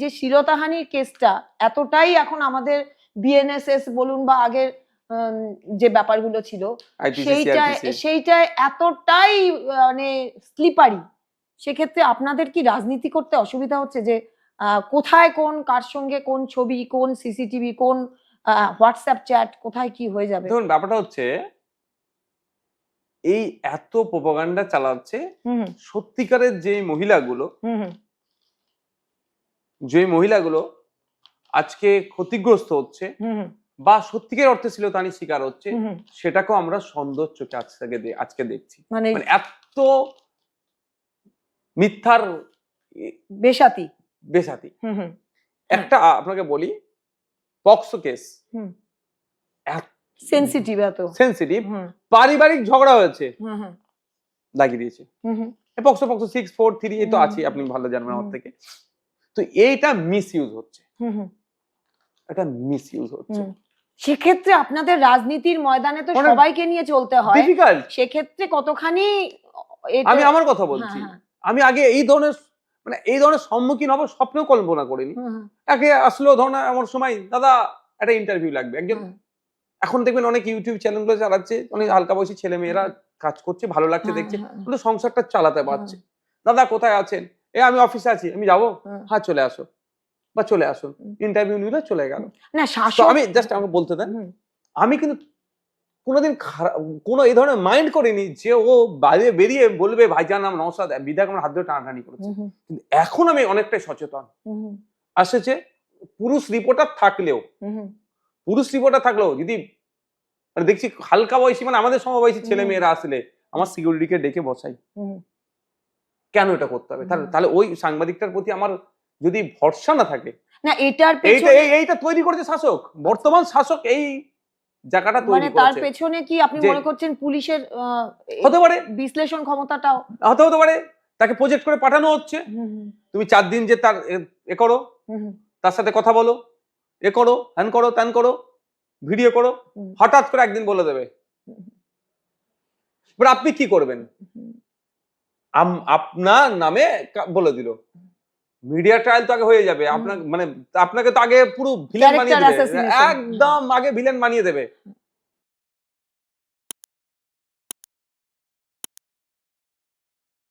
যে শ্লীলতাহানির কেসটা এতটাই এখন আমাদের বিএনএসএস বলুন বা আগের যে ব্যাপারগুলো ছিল সেইটাই এতটাই মানে স্লিপারি, সেক্ষেত্রে আপনাদের কি রাজনীতি করতে অসুবিধা হচ্ছে যে কোথায় কোন কার সঙ্গে কোন ছবি, কোন সিসিটিভি, কোন হোয়াটসঅ্যাপ চ্যাট কোথায় কি হয়ে যাবে? দেখুন ব্যাপারটা হচ্ছে এই এত প্রোপাগান্ডা চালাচ্ছে সত্যিকারের যে মহিলাগুলো আজকে ক্ষতিগ্রস্ত হচ্ছে বা সত্যিকার অর্থে শ্লীলতাহানির শিকার হচ্ছে, সেটাকেও আমরা সন্দেহের চোখে আজকে দেখছি। মানে এত মিথ্যার বেসাতি। একটা আপনাকে বলি, পক্সো কেস সেনসিটিভ পারিবারিক ঝগড়া হয়েছে, লাগিয়ে দিয়েছে পক্সো 643 এই তো আছে, আপনি ভালো জানবেন আমার থেকে। তো এইটা মিসইউজ হচ্ছে, সেক্ষেত্রে আপনাদের রাজনীতির ময়দানে তো সবাইকে নিয়ে চলতে হয়, সেক্ষেত্রে কতখানি আমি আমার কথা বলছি। আমি আগে এই ধরনের সম্মুখীন হবো স্বপ্নেও কল্পনা করিনি। একে আসলো ধরুন এমন সময়, দাদা একটা ইন্টারভিউ লাগবে একজন, এখন দেখবেন অনেক ইউটিউব চ্যানেলগুলো চালাচ্ছে, অনেক হালকা বয়সী ছেলে মেয়েরা কাজ করছে, ভালো লাগছে দেখছে, কিন্তু সংসারটা চালাতে পারছে। দাদা কোথায় আছেন? আমি অফিসে আছি, আমি যাবো। হ্যাঁ চলে আসো বা চলে আসুন, ইন্টারভিউ নিলে চলে গেল। আমি জাস্ট আমাকে বলতে দেন, আমি কিন্তু কোনোদিন কোনো এই ধরনের মাইন্ড করিনি যে ও বাইরে বেরিয়ে বলবে ভাইজান নাম নওশাদ, বিধায়ক আমার হাত ধরে টানাটানি করেছে। কিন্তু এখন আমি অনেকটাই সচেতন। আসছে পুরুষ রিপোর্টার থাকলেও যদি দেখছি হালকা বয়সী, মানে আমাদের সমবয়সী ছেলে মেয়েরা আসলে আমার সিকিউরিটিকে ডেকে বসাই, কেন এটা করতে হবে? তাহলে ওই সাংবাদিকটার প্রতি আমার যদি ভরসা না থাকে, না এইটা তৈরি করেছে শাসক, বর্তমান শাসক এই জায়গাটা তৈরি করেছে। তার পেছনে কি আপনি মনে করছেন পুলিশের হতে পারে বিশ্লেষণ ক্ষমতাটাও হতে পারে, তাকে প্রজেক্ট করে পাঠানো হচ্ছে, তুমি 4 দিন যে তার এ করো, তার সাথে কথা বলো, এ করো, হ্যান করো, ত্যান করো, ভিডিও করো, হঠাৎ করে একদিন বলে দেবে। এবার আপনি কি করবেন? আপনার নামে বলে দিল, মিডিয়া ট্রায়াল তো আগে হয়ে যাবে, আপনাকে তো আগে পুরো ভিলেন বানিয়ে দেবে, একদম আগে ভিলেন বানিয়ে দেবে।